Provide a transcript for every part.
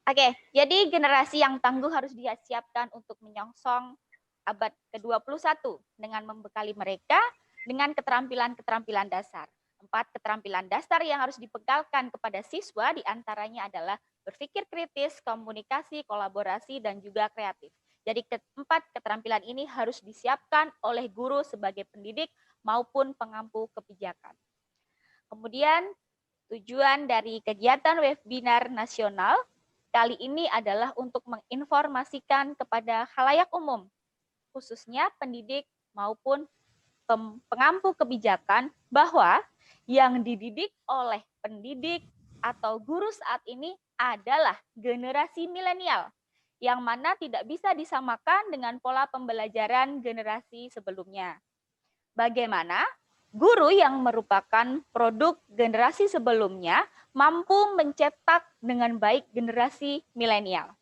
Oke, jadi generasi yang tangguh harus disiapkan untuk menyongsong abad ke-21 dengan membekali mereka dengan keterampilan-keterampilan dasar. 4 keterampilan dasar yang harus dipegalkan kepada siswa diantaranya adalah berpikir kritis, komunikasi, kolaborasi, dan juga kreatif. Jadi keempat keterampilan ini harus disiapkan oleh guru sebagai pendidik maupun pengampu kebijakan. Kemudian tujuan dari kegiatan webinar nasional kali ini adalah untuk menginformasikan kepada khalayak umum, khususnya pendidik maupun pengampu kebijakan, bahwa yang dididik oleh pendidik atau guru saat ini adalah generasi milenial, yang mana tidak bisa disamakan dengan pola pembelajaran generasi sebelumnya. Bagaimana guru yang merupakan produk generasi sebelumnya mampu mencetak dengan baik generasi milenial.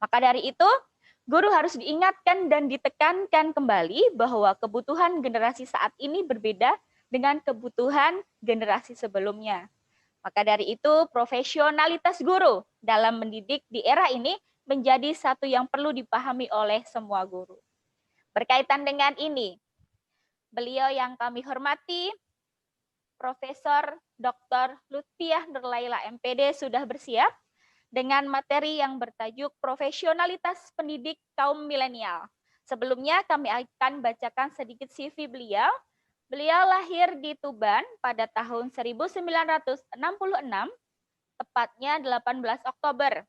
Maka dari itu, guru harus diingatkan dan ditekankan kembali bahwa kebutuhan generasi saat ini berbeda dengan kebutuhan generasi sebelumnya. Maka dari itu, profesionalitas guru dalam mendidik di era ini menjadi satu yang perlu dipahami oleh semua guru. Berkaitan dengan ini, beliau yang kami hormati, Profesor Dr. Lutfiah Nurlaila MPD sudah bersiap dengan materi yang bertajuk profesionalitas pendidik kaum milenial. Sebelumnya kami akan bacakan sedikit CV beliau. Beliau lahir di Tuban pada tahun 1966, tepatnya 18 Oktober.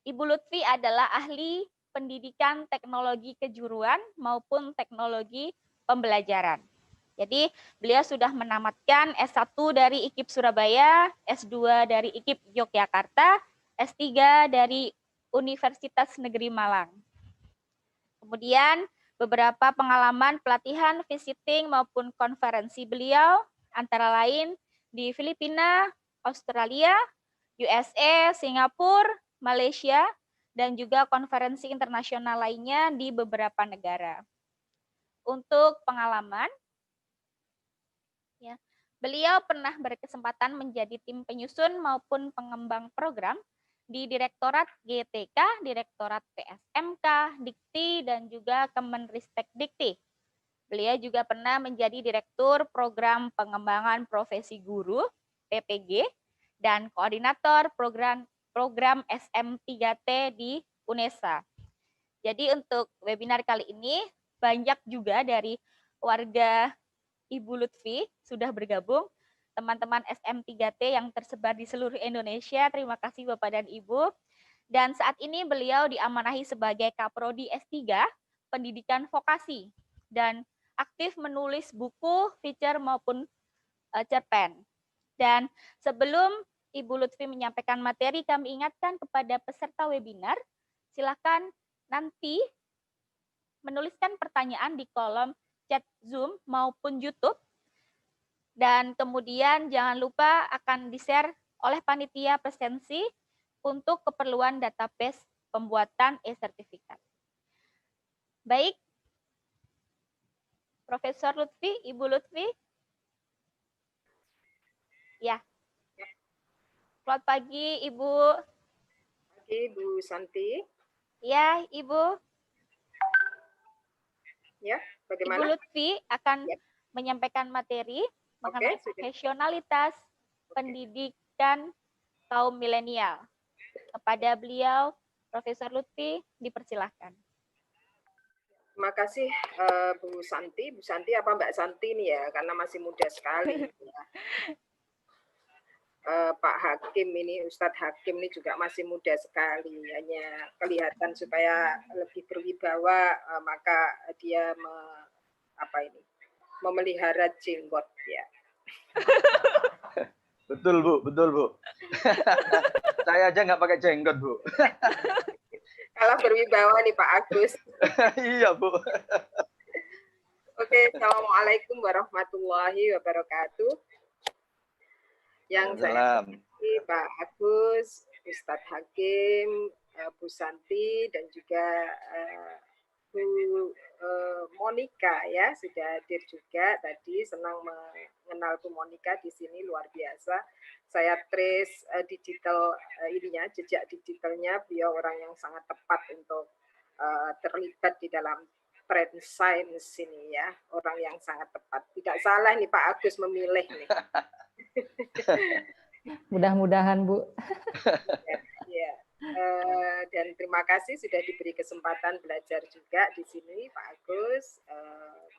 Ibu Lutfi adalah ahli pendidikan teknologi kejuruan maupun teknologi pembelajaran. Jadi beliau sudah menamatkan S1 dari IKIP Surabaya, S2 dari IKIP Yogyakarta, S3 dari Universitas Negeri Malang. Kemudian beberapa pengalaman pelatihan, visiting maupun konferensi beliau antara lain di Filipina, Australia, USA, Singapura, Malaysia, dan juga konferensi internasional lainnya di beberapa negara. Untuk pengalaman, ya, beliau pernah berkesempatan menjadi tim penyusun maupun pengembang program di Direktorat GTK, Direktorat PSMK, Dikti, dan juga Kemenristek Dikti. Beliau juga pernah menjadi Direktur Program Pengembangan Profesi Guru, PPG, dan Koordinator Program SM3T di UNESA. Jadi untuk webinar kali ini, banyak juga dari warga Ibu Lutfi sudah bergabung, teman-teman SM3T yang tersebar di seluruh Indonesia. Terima kasih Bapak dan Ibu. Dan saat ini beliau diamanahi sebagai Kaprodi S3 Pendidikan Vokasi dan aktif menulis buku, feature maupun cerpen. Dan sebelum Ibu Lutfi menyampaikan materi, kami ingatkan kepada peserta webinar, silakan nanti menuliskan pertanyaan di kolom chat Zoom maupun YouTube. Dan kemudian jangan lupa akan di-share oleh panitia presensi untuk keperluan database pembuatan e-sertifikat. Baik, Profesor Lutfi, Ibu Lutfi. Ya. Selamat pagi, Ibu. Pagi, Bu Santi. Ya, Ibu. Ya, bagaimana? Ibu Lutfi akan menyampaikan materi mengenai profesionalitas pendidikan kaum milenial. Kepada beliau, Profesor Lutfi, dipersilahkan. Terima kasih Bu Santi. Bu Santi apa Mbak Santi nih ya, karena masih muda sekali. Ya. Pak Hakim ini, Ustadz Hakim ini juga masih muda sekali. Hanya kelihatan supaya lebih berwibawa, maka dia memelihara jenggot ya. Betul Bu, betul Bu. Saya aja nggak pakai jenggot Bu. Kalah berwibawa nih Pak Agus. Iya Bu. Oke, Assalamualaikum warahmatullahi wabarakatuh. Yang saya hormati Pak Agus, Ustadz Hakim, Bu Santi, dan juga Bu Monica ya sudah hadir juga tadi, senang mengenal Bu Monica di sini, luar biasa. Saya trace digital ininya, jejak digitalnya, beliau orang yang sangat tepat untuk terlibat di dalam trend science ini ya, orang yang sangat tepat. Tidak salah nih Pak Agus memilih nih. Mudah-mudahan Bu. Ya. Dan terima kasih sudah diberi kesempatan belajar juga di sini Pak Agus,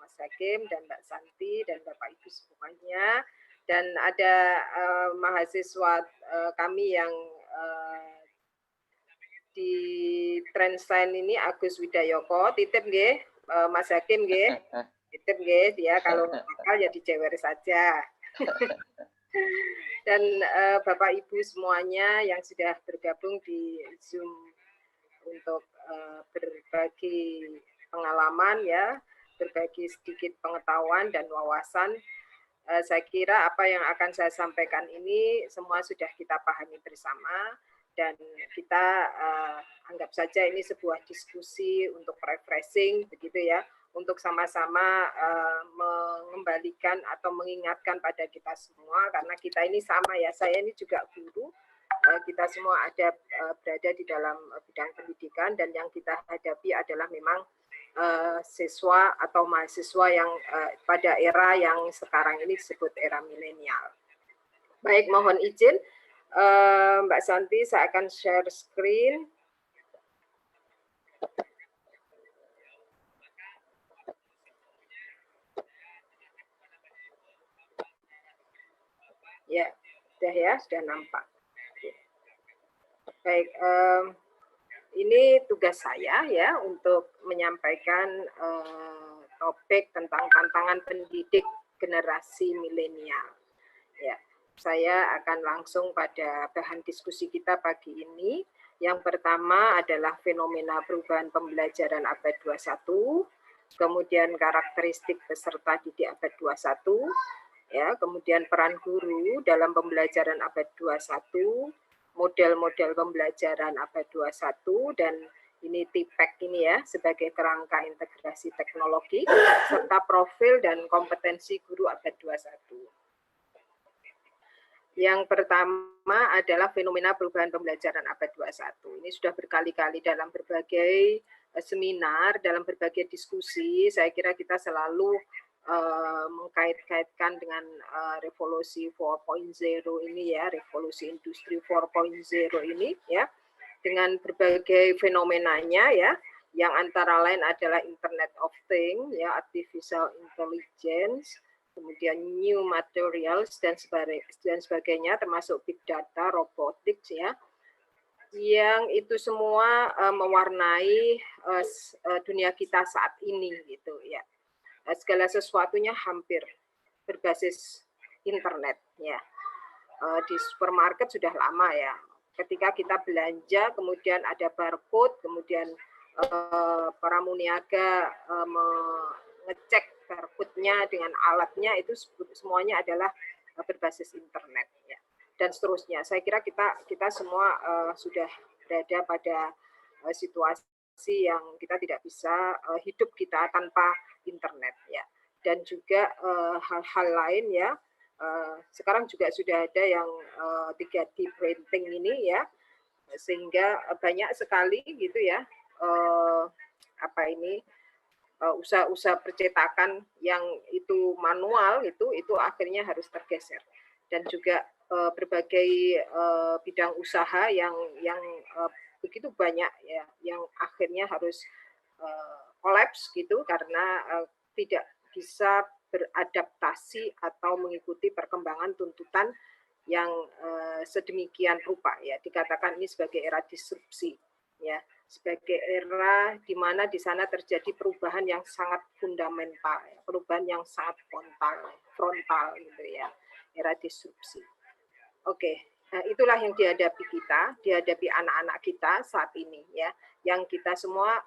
Mas Hakim, dan Mbak Santi, dan Bapak Ibu semuanya. Dan ada mahasiswa kami yang di Trendsign ini, Agus Widayoko, titip nggih, Mas Hakim nggih, titip nggih, dia kalau nakal ya dijewer saja. Dan Bapak Ibu semuanya yang sudah bergabung di Zoom untuk berbagi pengalaman ya, berbagi sedikit pengetahuan dan wawasan. Saya kira apa yang akan saya sampaikan ini semua sudah kita pahami bersama, dan kita anggap saja ini sebuah diskusi untuk refreshing begitu ya, untuk sama-sama mengembalikan atau mengingatkan pada kita semua, karena kita ini sama ya, saya ini juga guru, kita semua ada berada di dalam bidang pendidikan, dan yang kita hadapi adalah memang siswa atau mahasiswa yang pada era yang sekarang ini disebut era milenial. Baik, mohon izin Mbak Santi, saya akan share screen. Ya, sudah nampak. Baik, ini tugas saya ya untuk menyampaikan topik tentang tantangan pendidik generasi milenial. Ya, saya akan langsung pada bahan diskusi kita pagi ini. Yang pertama adalah fenomena perubahan pembelajaran abad 21, kemudian karakteristik peserta didik abad 21, ya, kemudian peran guru dalam pembelajaran abad 21, model-model pembelajaran abad 21, dan ini TPEC ini ya, sebagai kerangka integrasi teknologi, serta profil dan kompetensi guru abad 21. Yang pertama adalah fenomena perubahan pembelajaran abad 21. Ini sudah berkali-kali dalam berbagai seminar, dalam berbagai diskusi, saya kira kita selalu mengkait-kaitkan dengan revolusi 4.0 ini ya, revolusi industri 4.0 ini ya, dengan berbagai fenomenanya ya, yang antara lain adalah Internet of Things ya, artificial intelligence, kemudian new materials dan sebagainya, termasuk big data, robotics ya, yang itu semua mewarnai dunia kita saat ini gitu ya. Segala sesuatunya hampir berbasis internet ya. Di supermarket sudah lama ya. Ketika kita belanja, kemudian ada barcode, kemudian para muniaga mengecek barcode-nya dengan alatnya, itu semuanya adalah berbasis internet ya, dan seterusnya. Saya kira kita semua sudah berada pada situasi yang kita tidak bisa hidup kita tanpa internet ya, dan juga hal-hal lain ya. Sekarang juga sudah ada yang 3D printing ini ya, sehingga banyak sekali gitu ya usaha-usaha percetakan yang itu manual itu akhirnya harus tergeser, dan juga berbagai bidang usaha yang begitu banyak ya, yang akhirnya harus kolaps gitu karena tidak bisa beradaptasi atau mengikuti perkembangan tuntutan yang sedemikian rupa ya. Dikatakan ini sebagai era disrupsi ya, sebagai era di mana di sana terjadi perubahan yang sangat fundamental, perubahan yang sangat frontal gitu ya, era disrupsi. Oke, itulah yang dihadapi kita, dihadapi anak-anak kita saat ini ya, yang kita semua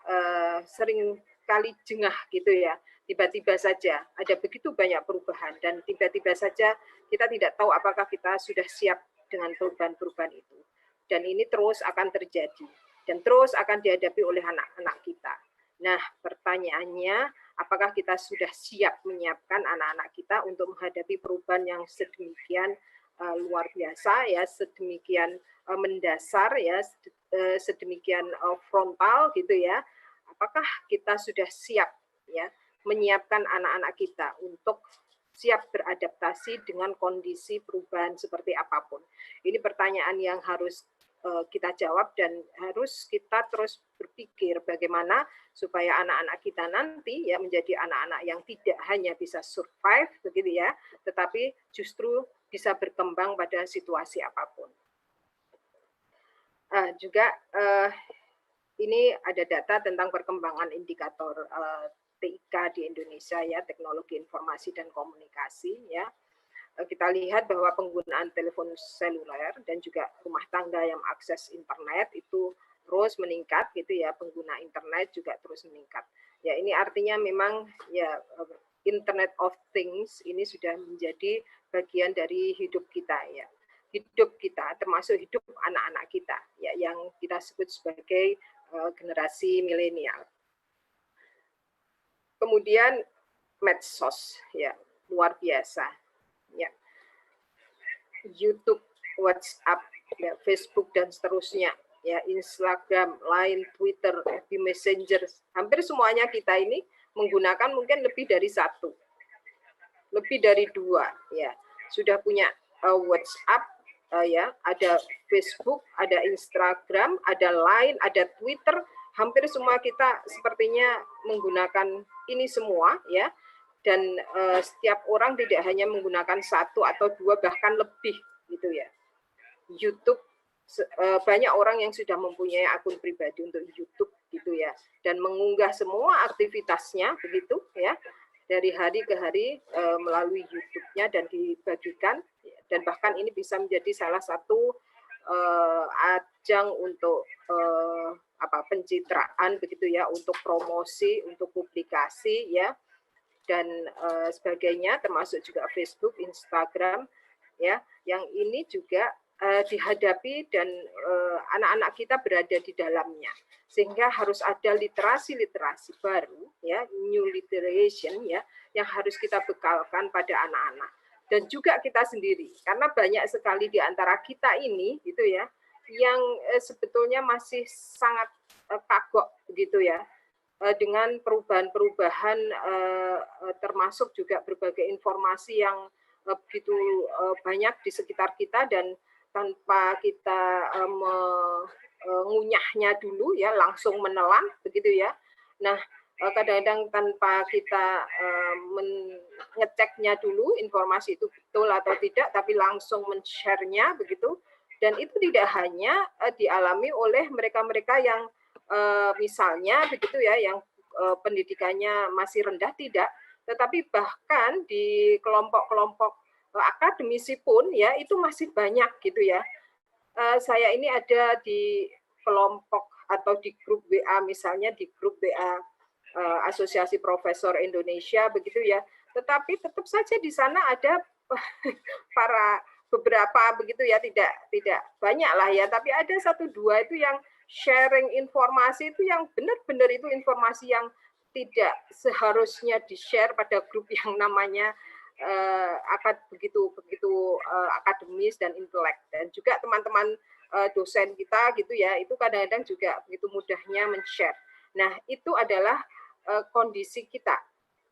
sering kali jengah gitu ya, tiba-tiba saja ada begitu banyak perubahan, dan tiba-tiba saja kita tidak tahu apakah kita sudah siap dengan perubahan-perubahan itu, dan ini terus akan terjadi dan terus akan dihadapi oleh anak-anak kita. Nah, pertanyaannya, apakah kita sudah siap menyiapkan anak-anak kita untuk menghadapi perubahan yang sedemikian luar biasa ya, sedemikian mendasar ya, sedemikian frontal gitu ya. Apakah kita sudah siap ya menyiapkan anak-anak kita untuk siap beradaptasi dengan kondisi perubahan seperti apapun? Ini pertanyaan yang harus kita jawab dan harus kita terus berpikir bagaimana supaya anak-anak kita nanti ya menjadi anak-anak yang tidak hanya bisa survive begitu ya, tetapi justru bisa berkembang pada situasi apapun. Juga ini ada data tentang perkembangan indikator TIK di Indonesia ya, teknologi informasi dan komunikasi ya. Kita lihat bahwa penggunaan telepon seluler dan juga rumah tangga yang akses internet itu terus meningkat gitu ya, pengguna internet juga terus meningkat. Ya ini artinya memang ya Internet of Things ini sudah menjadi bagian dari hidup kita ya. Hidup kita termasuk hidup anak-anak kita ya yang kita sebut sebagai generasi milenial. Kemudian medsos ya luar biasa. Ya. YouTube, WhatsApp, ya, Facebook dan seterusnya, ya Instagram, Line, Twitter, FB Messenger, hampir semuanya kita ini menggunakan mungkin lebih dari satu, lebih dari dua, ya sudah punya WhatsApp, ya ada Facebook, ada Instagram, ada Line, ada Twitter, hampir semua kita sepertinya menggunakan ini semua, ya. Dan setiap orang tidak hanya menggunakan satu atau dua bahkan lebih gitu ya. YouTube banyak orang yang sudah mempunyai akun pribadi untuk YouTube gitu ya dan mengunggah semua aktivitasnya begitu ya dari hari ke hari melalui YouTube-nya dan dibagikan dan bahkan ini bisa menjadi salah satu ajang untuk pencitraan begitu ya, untuk promosi, untuk publikasi ya dan sebagainya, termasuk juga Facebook, Instagram, ya, yang ini juga dihadapi dan anak-anak kita berada di dalamnya, sehingga harus ada literasi-literasi baru, ya, new literation, ya, yang harus kita bekalkan pada anak-anak dan juga kita sendiri, karena banyak sekali di antara kita ini, gitu ya, yang sebetulnya masih sangat kagok, begitu ya. Dengan perubahan-perubahan termasuk juga berbagai informasi yang begitu banyak di sekitar kita dan tanpa kita mengunyahnya dulu ya langsung menelan begitu ya. Nah kadang-kadang tanpa kita mengeceknya dulu informasi itu betul atau tidak tapi langsung men-share-nya begitu dan itu tidak hanya dialami oleh mereka-mereka yang misalnya begitu ya yang pendidikannya masih rendah tidak, tetapi bahkan di kelompok-kelompok akademisi pun ya itu masih banyak gitu ya. Saya ini ada di kelompok atau di grup WA misalnya di grup WA Asosiasi Profesor Indonesia begitu ya, tetapi tetap saja di sana ada para beberapa begitu ya tidak banyak lah ya, tapi ada satu dua itu yang sharing informasi itu yang benar-benar itu informasi yang tidak seharusnya di-share pada grup yang namanya begitu akademis dan intelek dan juga teman-teman dosen kita gitu ya itu kadang-kadang juga begitu mudahnya men-share. Nah itu adalah kondisi kita.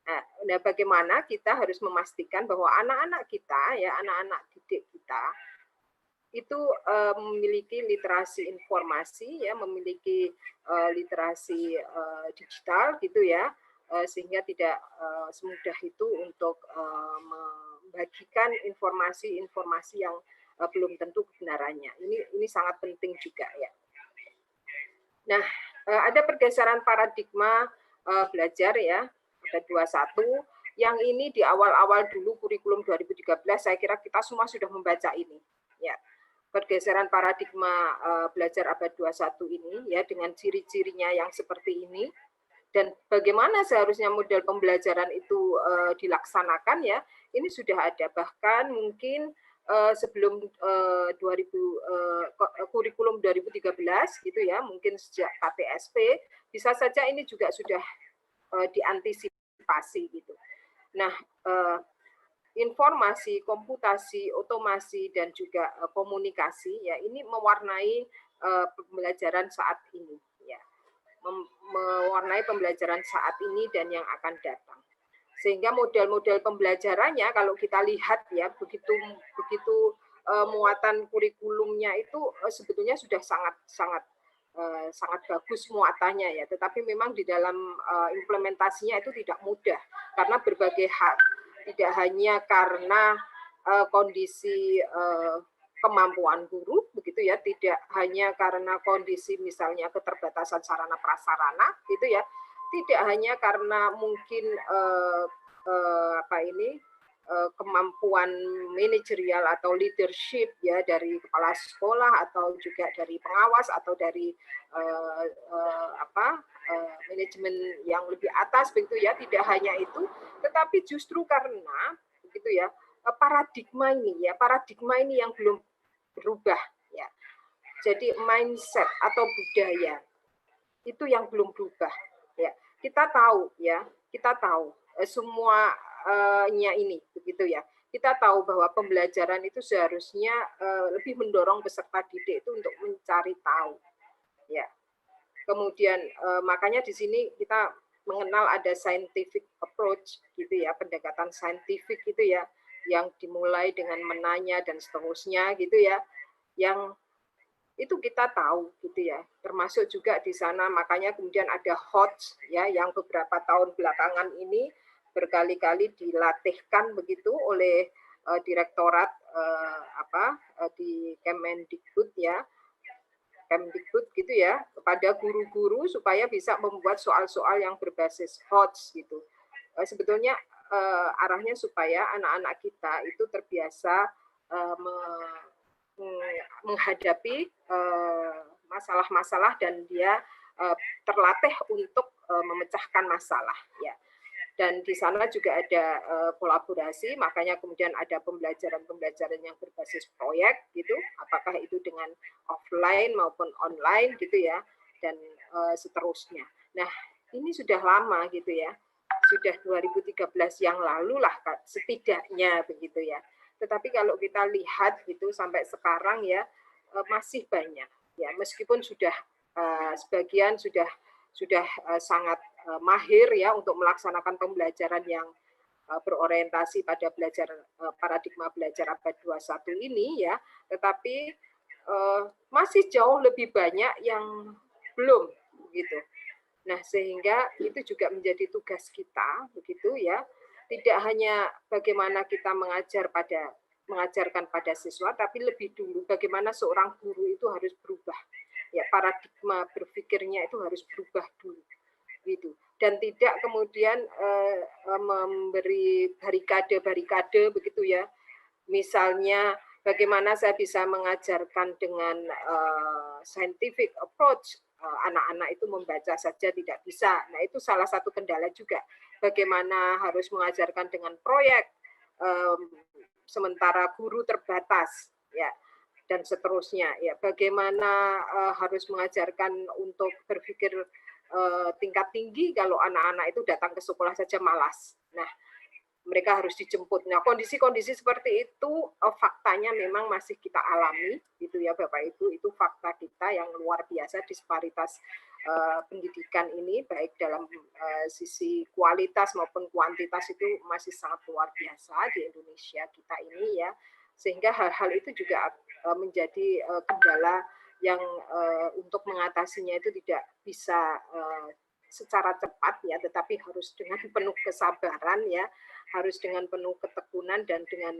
Nah, bagaimana kita harus memastikan bahwa anak-anak kita ya anak-anak didik kita itu memiliki literasi informasi ya memiliki literasi digital gitu ya sehingga tidak semudah itu untuk membagikan informasi-informasi yang belum tentu kebenarannya. Ini sangat penting juga ya. Nah, ada pergeseran paradigma belajar ya abad 21 yang ini di awal-awal dulu kurikulum 2013 saya kira kita semua sudah membaca ini ya. Pergeseran paradigma belajar abad 21 ini ya dengan ciri-cirinya yang seperti ini dan bagaimana seharusnya model pembelajaran itu dilaksanakan ya ini sudah ada bahkan mungkin sebelum 2000 kurikulum 2013 gitu ya, mungkin sejak KTSP bisa saja ini juga sudah diantisipasi gitu. Nah, informasi, komputasi, otomasi dan juga komunikasi ya ini mewarnai pembelajaran saat ini ya. Mewarnai pembelajaran saat ini dan yang akan datang. Sehingga model-model pembelajarannya kalau kita lihat ya begitu muatan kurikulumnya itu sebetulnya sudah sangat bagus muatannya ya, tetapi memang di dalam implementasinya itu tidak mudah karena berbagai hal, tidak hanya karena kondisi kemampuan guru begitu ya, tidak hanya karena kondisi misalnya keterbatasan sarana prasarana gitu ya, tidak hanya karena mungkin kemampuan manajerial atau leadership ya dari kepala sekolah atau juga dari pengawas atau dari manajemen yang lebih atas begitu ya, tidak hanya itu, tetapi justru karena begitu ya paradigma ini yang belum berubah ya. Jadi mindset atau budaya itu yang belum berubah ya. Kita tahu semuanya ini begitu ya. Kita tahu bahwa pembelajaran itu seharusnya lebih mendorong peserta didik itu untuk mencari tahu ya. Kemudian makanya di sini kita mengenal ada scientific approach gitu ya, pendekatan saintifik gitu ya, yang dimulai dengan menanya dan seterusnya gitu ya, yang itu kita tahu gitu ya, termasuk juga di sana makanya kemudian ada HOTS ya, yang beberapa tahun belakangan ini berkali-kali dilatihkan begitu oleh direktorat di Kemendikbud ya, Kemdikbud gitu ya, kepada guru-guru supaya bisa membuat soal-soal yang berbasis HOTS gitu. Sebetulnya arahnya supaya anak-anak kita itu terbiasa menghadapi masalah-masalah dan dia terlatih untuk memecahkan masalah ya. Dan di sana juga ada kolaborasi, makanya kemudian ada pembelajaran yang berbasis proyek gitu, apakah itu dengan offline maupun online gitu ya, dan seterusnya. Nah, ini sudah lama gitu ya, sudah 2013 yang lalu lah setidaknya begitu ya. Tetapi kalau kita lihat gitu sampai sekarang ya masih banyak ya, meskipun sudah sebagian sudah sangat mahir ya untuk melaksanakan pembelajaran yang berorientasi pada paradigma belajar abad 21 ini ya, tetapi masih jauh lebih banyak yang belum begitu. Nah, sehingga itu juga menjadi tugas kita begitu ya. Tidak hanya bagaimana kita mengajarkan pada siswa, tapi lebih dulu bagaimana seorang guru itu harus berubah. Ya, paradigma berpikirnya itu harus berubah dulu gitu, dan tidak kemudian memberi barikade begitu ya, misalnya bagaimana saya bisa mengajarkan dengan scientific approach, anak-anak itu membaca saja tidak bisa. Nah, itu salah satu kendala juga, bagaimana harus mengajarkan dengan proyek sementara guru terbatas ya, dan seterusnya ya, bagaimana harus mengajarkan untuk berpikir tingkat tinggi kalau anak-anak itu datang ke sekolah saja malas. Nah, mereka harus dijemput. Nah, kondisi-kondisi seperti itu faktanya memang masih kita alami gitu ya Bapak Ibu, itu fakta kita yang luar biasa, disparitas pendidikan ini baik dalam sisi kualitas maupun kuantitas itu masih sangat luar biasa di Indonesia kita ini ya, sehingga hal-hal itu juga menjadi kendala yang untuk mengatasinya itu tidak bisa secara cepat ya, tetapi harus dengan penuh kesabaran ya, harus dengan penuh ketekunan dan dengan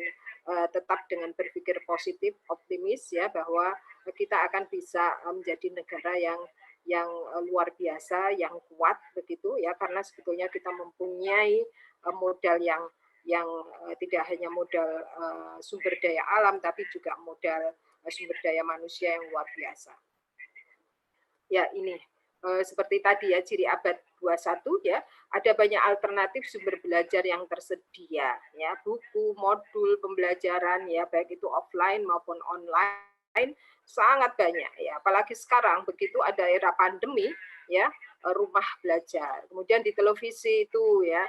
tetap dengan berpikir positif, optimis ya, bahwa kita akan bisa menjadi negara yang luar biasa, yang kuat begitu ya, karena sebetulnya kita mempunyai modal yang tidak hanya modal sumber daya alam, tapi juga modal sumber daya manusia yang luar biasa. Ya, ini seperti tadi ya, ciri abad 21 ya, ada banyak alternatif sumber belajar yang tersedia ya, buku, modul pembelajaran ya, baik itu offline maupun online sangat banyak ya. Apalagi sekarang begitu ada era pandemi ya, rumah belajar. Kemudian di televisi itu ya,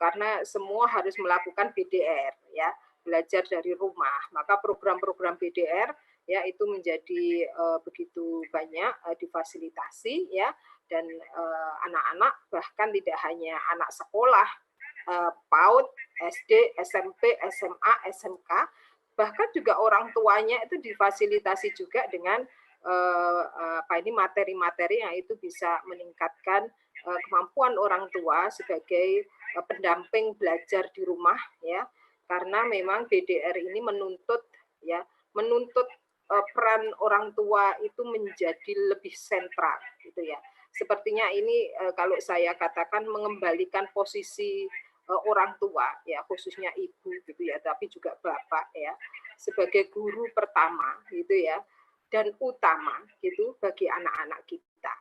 karena semua harus melakukan BDR ya, belajar dari rumah. Maka program-program BDR ya itu menjadi begitu banyak difasilitasi ya, dan anak-anak bahkan tidak hanya anak sekolah PAUD, SD, SMP, SMA, SMK, bahkan juga orang tuanya itu difasilitasi juga dengan materi-materi yang itu bisa meningkatkan kemampuan orang tua sebagai pendamping belajar di rumah ya, karena memang BDR ini menuntut peran orang tua itu menjadi lebih sentral gitu ya. Sepertinya ini kalau saya katakan mengembalikan posisi orang tua ya, khususnya ibu gitu ya, tapi juga bapak ya, sebagai guru pertama gitu ya, dan utama gitu bagi anak-anak kita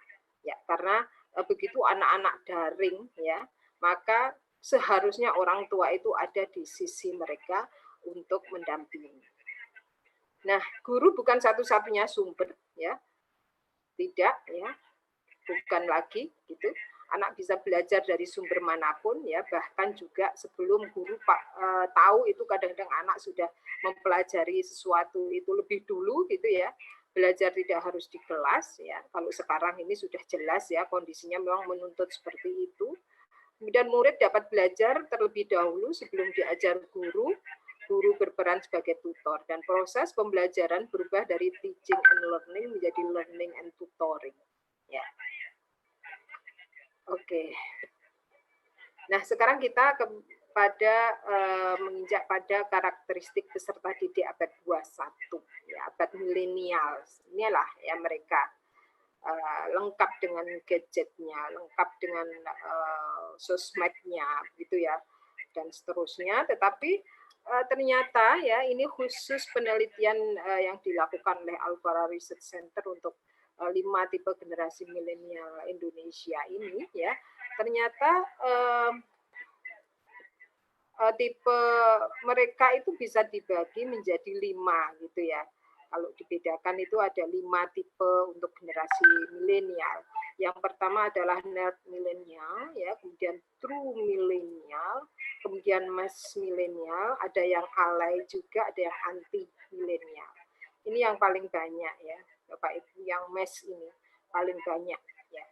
ya, karena begitu anak-anak daring ya, maka seharusnya orang tua itu ada di sisi mereka untuk mendampingi. Nah, guru bukan satu-satunya sumber ya, tidak ya, bukan lagi gitu. Anak bisa belajar dari sumber manapun ya, bahkan juga sebelum guru tahu itu kadang-kadang anak sudah mempelajari sesuatu itu lebih dulu gitu ya. Belajar tidak harus di kelas ya. Kalau sekarang ini sudah jelas ya, kondisinya memang menuntut seperti itu. Kemudian murid dapat belajar terlebih dahulu sebelum diajar guru. Guru berperan sebagai tutor dan proses pembelajaran berubah dari teaching and learning menjadi learning and tutoring. Ya. Oke. Nah, sekarang kita menginjak pada karakteristik peserta didik abad 21, ya, abad milenial. Inilah ya mereka lengkap dengan gadgetnya, lengkap dengan sosmednya, gitu ya, dan seterusnya. Tetapi ternyata ya ini khusus penelitian yang dilakukan oleh Alvara Research Center untuk 5 tipe generasi milenial Indonesia ini ya, ternyata tipe mereka itu bisa dibagi menjadi 5 gitu ya. Kalau dibedakan itu ada 5 tipe untuk generasi milenial. Yang pertama adalah nerd milenial, ya, kemudian true milenial, kemudian mass milenial, ada yang alay juga, ada yang anti milenial. Ini yang paling banyak ya, Bapak Ibu, yang mass ini paling banyak ya.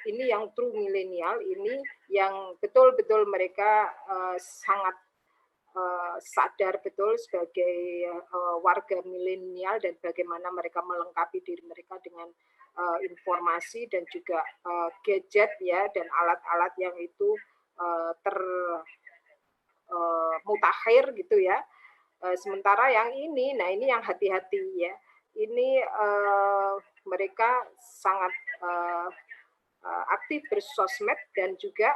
Ini yang true milenial, ini yang betul-betul mereka sangat sadar betul sebagai warga milenial dan bagaimana mereka melengkapi diri mereka dengan informasi dan juga gadget ya, dan alat-alat yang itu mutakhir gitu ya. Sementara yang ini, nah ini yang hati-hati ya. Ini mereka sangat aktif bersosmed dan juga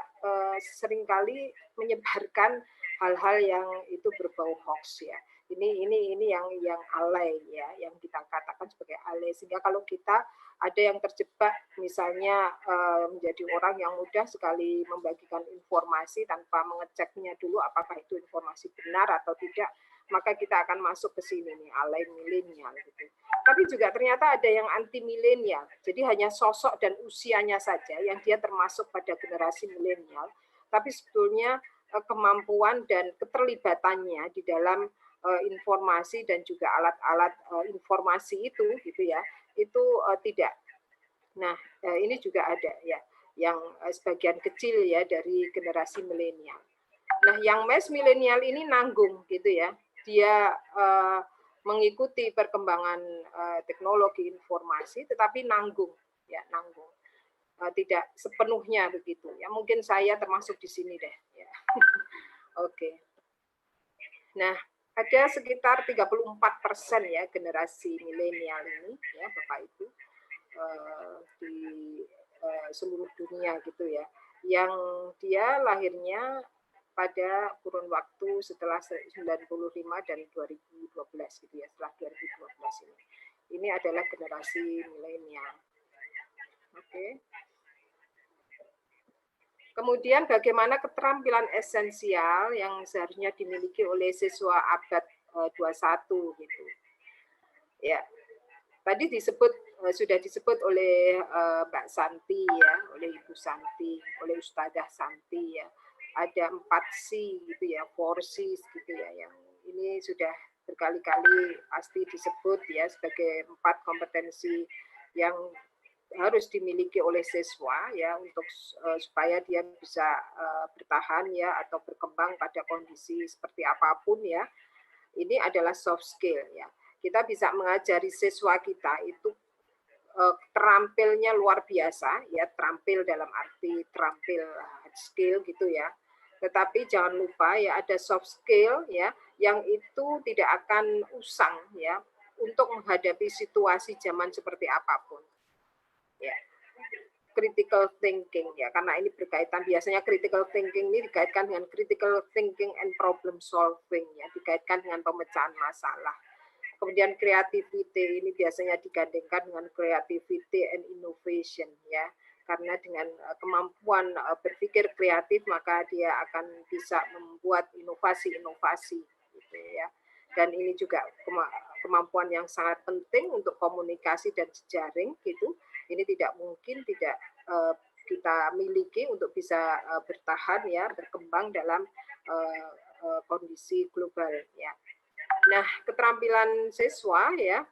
seringkali menyebarkan hal-hal yang itu berbau hoax ya. Ini yang alay ya, yang kita katakan sebagai alay. Sehingga kalau kita ada yang terjebak misalnya menjadi orang yang mudah sekali membagikan informasi tanpa mengeceknya dulu apakah itu informasi benar atau tidak, maka kita akan masuk ke sini nih, alay milenial gitu. Tapi juga ternyata ada yang anti milenial. Jadi hanya sosok dan usianya saja yang dia termasuk pada generasi milenial, tapi sebetulnya kemampuan dan keterlibatannya di dalam informasi dan juga alat-alat informasi itu gitu ya, itu tidak. Nah, ini juga ada ya, yang sebagian kecil ya dari generasi milenial. Nah, yang mass milenial ini nanggung gitu ya. Dia mengikuti perkembangan teknologi informasi, tetapi nanggung ya, nanggung. Tidak sepenuhnya begitu ya. Mungkin saya termasuk di sini deh ya. Oke. Nah, ada sekitar 34% ya generasi milenial ini ya Bapak Ibu di seluruh dunia gitu ya, yang dia lahirnya pada kurun waktu setelah 95 dan 2012 gitu ya, setelah 2012 ini. Ini adalah generasi milenial. Oke. Kemudian bagaimana keterampilan esensial yang seharusnya dimiliki oleh siswa abad 21 gitu. Ya, tadi sudah disebut oleh Mbak Santi ya, oleh Ibu Santi, oleh Ustadzah Santi ya. Ada 4C gitu ya, 4Cs gitu ya, yang ini sudah berkali-kali pasti disebut ya sebagai 4 kompetensi yang harus dimiliki oleh siswa ya untuk supaya dia bisa bertahan ya atau berkembang pada kondisi seperti apapun ya. Ini adalah soft skill ya. Kita bisa mengajari siswa kita itu terampilnya luar biasa ya, terampil dalam arti terampil hard skill gitu ya. Tetapi jangan lupa ya ada soft skill ya yang itu tidak akan usang ya untuk menghadapi situasi zaman seperti apapun. Ya. Critical thinking ya, karena ini berkaitan, biasanya critical thinking ini dikaitkan dengan critical thinking and problem solving ya, dikaitkan dengan pemecahan masalah. Kemudian creativity ini biasanya digandengkan dengan creativity and innovation ya, karena dengan kemampuan berpikir kreatif maka dia akan bisa membuat inovasi-inovasi gitu ya. Dan ini juga kemampuan yang sangat penting untuk komunikasi dan jejaring gitu. Ini tidak mungkin tidak kita miliki untuk bisa bertahan ya, berkembang dalam kondisi global ya. Nah, keterampilan siswa ya,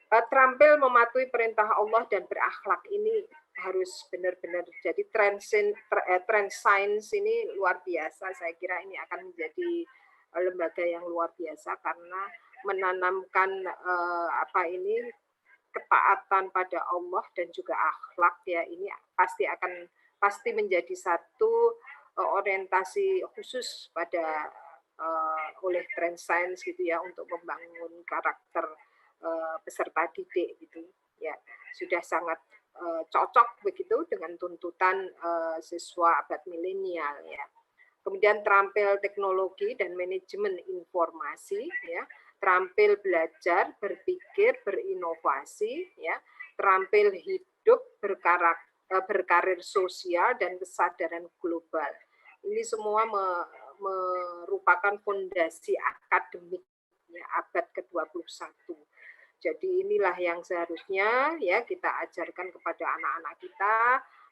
terampil mematuhi perintah Allah dan berakhlak ini harus benar-benar jadi trend science ini luar biasa. Saya kira ini akan menjadi lembaga yang luar biasa karena menanamkan ketaatan pada Allah dan juga akhlak ya, ini pasti menjadi satu orientasi khusus pada oleh trend science gitu ya untuk membangun karakter peserta didik gitu ya, sudah sangat cocok begitu dengan tuntutan siswa abad milenial ya. Kemudian terampil teknologi dan manajemen informasi ya, terampil belajar, berpikir, berinovasi ya, terampil hidup, berkarir sosial dan kesadaran global. Ini semua merupakan fondasi akademik ya, abad ke-21. Jadi inilah yang seharusnya ya kita ajarkan kepada anak-anak kita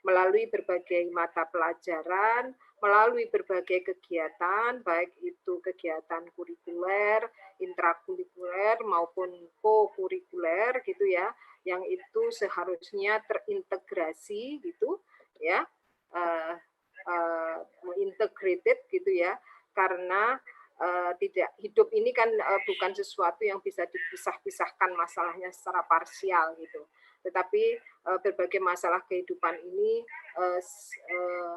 melalui berbagai mata pelajaran, melalui berbagai kegiatan, baik itu kegiatan kurikuler, intrakurikuler maupun co-kurikuler gitu ya, yang itu seharusnya terintegrasi gitu ya, integrated gitu ya, karena tidak, hidup ini kan bukan sesuatu yang bisa dipisah-pisahkan masalahnya secara parsial gitu. Tetapi berbagai masalah kehidupan ini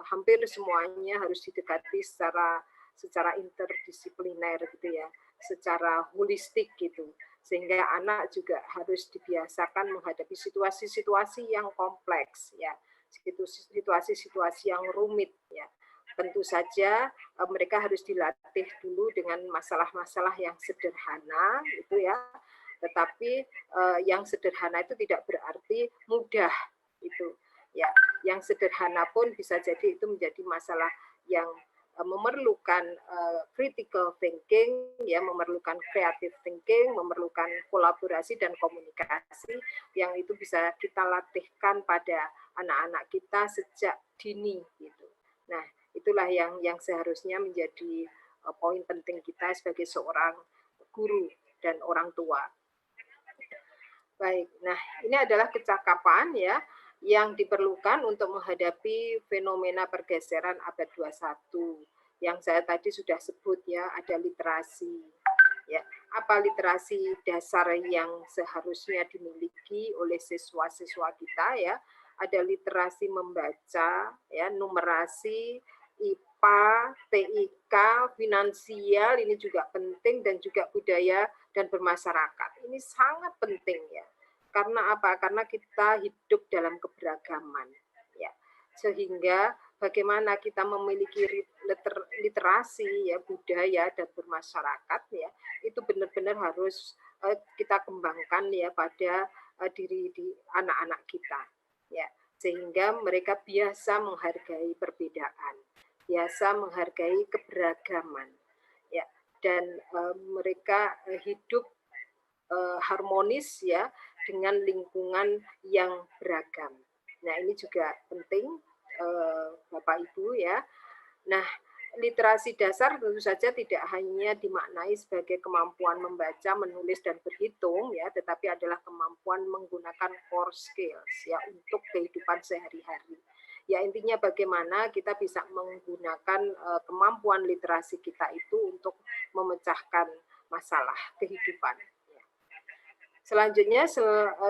hampir semuanya harus didekati secara interdisipliner gitu ya, secara holistik gitu. Sehingga anak juga harus dibiasakan menghadapi situasi-situasi yang kompleks ya, situasi-situasi yang rumit ya. Tentu saja mereka harus dilatih dulu dengan masalah-masalah yang sederhana gitu ya. Tetapi yang sederhana itu tidak berarti mudah itu ya. Yang sederhana pun bisa jadi itu menjadi masalah yang memerlukan critical thinking ya, memerlukan creative thinking, memerlukan kolaborasi dan komunikasi yang itu bisa kita latihkan pada anak-anak kita sejak dini gitu. Nah, itulah yang seharusnya menjadi poin penting kita sebagai seorang guru dan orang tua. Baik, nah ini adalah kecakapan ya yang diperlukan untuk menghadapi fenomena pergeseran abad 21 yang saya tadi sudah sebut ya, ada literasi. Ya, apa literasi dasar yang seharusnya dimiliki oleh siswa-siswa kita ya? Ada literasi membaca ya, numerasi, IPA, TIK, finansial, ini juga penting, dan juga budaya dan bermasyarakat. Ini sangat penting ya. Karena apa? Karena kita hidup dalam keberagaman ya. Sehingga bagaimana kita memiliki literasi ya, budaya dan bermasyarakat ya, itu benar-benar harus kita kembangkan ya pada diri di anak-anak kita. ya, sehingga mereka biasa menghargai perbedaan, biasa menghargai keberagaman, ya, dan mereka hidup harmonis ya dengan lingkungan yang beragam. Nah, ini juga penting Bapak Ibu ya. Nah, literasi dasar tentu saja tidak hanya dimaknai sebagai kemampuan membaca, menulis dan berhitung ya, tetapi adalah kemampuan menggunakan core skills ya untuk kehidupan sehari-hari. Ya, intinya bagaimana kita bisa menggunakan kemampuan literasi kita itu untuk memecahkan masalah kehidupan. Selanjutnya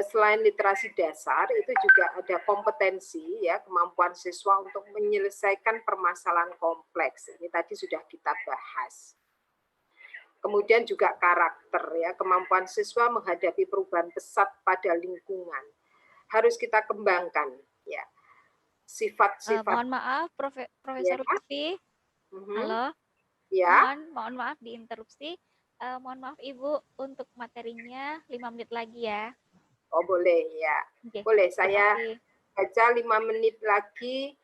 selain literasi dasar itu juga ada kompetensi ya, kemampuan siswa untuk menyelesaikan permasalahan kompleks. Ini tadi sudah kita bahas. Kemudian juga karakter ya, kemampuan siswa menghadapi perubahan pesat pada lingkungan. Harus kita kembangkan ya. Sifat-sifat. Mohon maaf Profesor Ya. Lutfi. Halo. Ya. Mohon maaf diinterupsi. Mohon maaf Ibu, untuk materinya 5 menit lagi ya. Oh boleh ya, okay. Boleh saya baca 5 menit lagi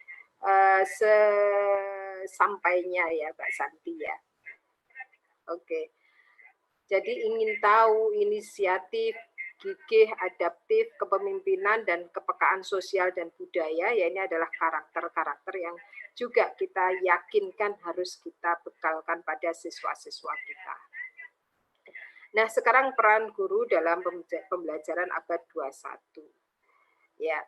sesampainya ya Mbak Santi ya. Oke, jadi ingin tahu inisiatif, gigih, adaptif, kepemimpinan dan kepekaan sosial dan budaya, ya ini adalah karakter-karakter yang juga kita yakinkan harus kita bekalkan pada siswa-siswa kita. Nah, sekarang peran guru dalam pembelajaran abad 21. Ya,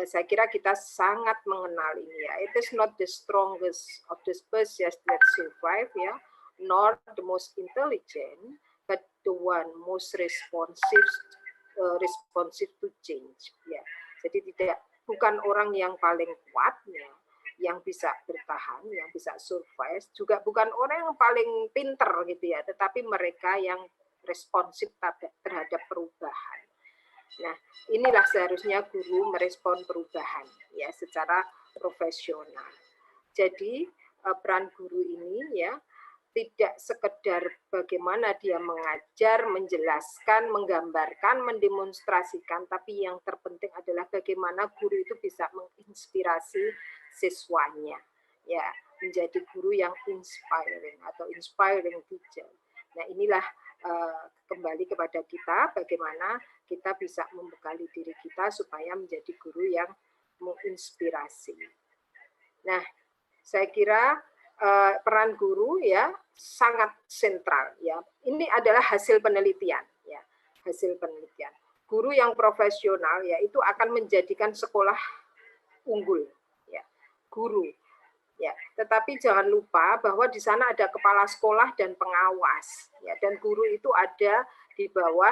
saya kira kita sangat mengenal ini ya. It is not the strongest of the species that survive ya, nor the most intelligent, but the one most responsive to change. Ya, jadi bukan orang yang paling kuat ya, yang bisa bertahan, yang bisa survive, juga bukan orang yang paling pinter gitu ya, tetapi mereka yang responsif terhadap perubahan. Nah, inilah seharusnya guru merespon perubahan ya secara profesional. Jadi peran guru ini ya tidak sekedar bagaimana dia mengajar, menjelaskan, menggambarkan, mendemonstrasikan, tapi yang terpenting adalah bagaimana guru itu bisa menginspirasi siswanya, ya menjadi guru yang inspiring atau inspiring teacher. Nah, inilah kembali kepada kita, bagaimana kita bisa membekali diri kita supaya menjadi guru yang menginspirasi. Nah, saya kira peran guru ya sangat sentral ya. Ini adalah hasil penelitian ya, hasil penelitian. Guru yang profesional ya itu akan menjadikan sekolah unggul ya. Guru ya, tetapi jangan lupa bahwa di sana ada kepala sekolah dan pengawas ya, dan guru itu ada di bawah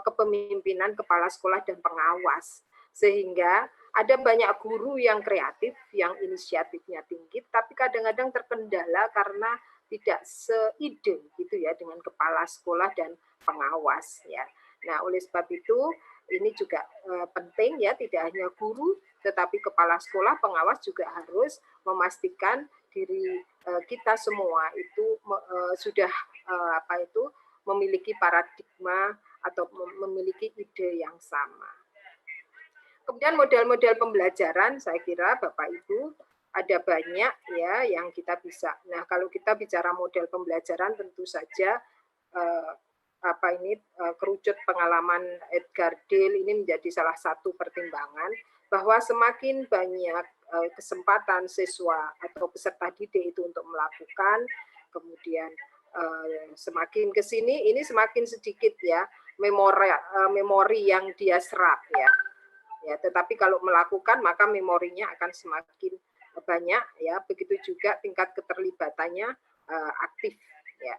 kepemimpinan kepala sekolah dan pengawas, sehingga ada banyak guru yang kreatif, yang inisiatifnya tinggi, tapi kadang-kadang terkendala karena tidak seide gitu ya dengan kepala sekolah dan pengawas ya. Nah, oleh sebab itu ini juga penting ya, tidak hanya guru tetapi kepala sekolah, pengawas juga harus memastikan diri kita semua itu sudah memiliki paradigma atau memiliki ide yang sama. Kemudian model-model pembelajaran, saya kira Bapak Ibu ada banyak ya yang kita bisa. Nah, kalau kita bicara model pembelajaran, tentu saja kerucut pengalaman Edgar Dale ini menjadi salah satu pertimbangan bahwa semakin banyak kesempatan siswa atau peserta didik itu untuk melakukan, kemudian semakin ke sini ini semakin sedikit ya memori yang dia serap ya. Ya, tetapi kalau melakukan maka memorinya akan semakin banyak ya, begitu juga tingkat keterlibatannya aktif ya.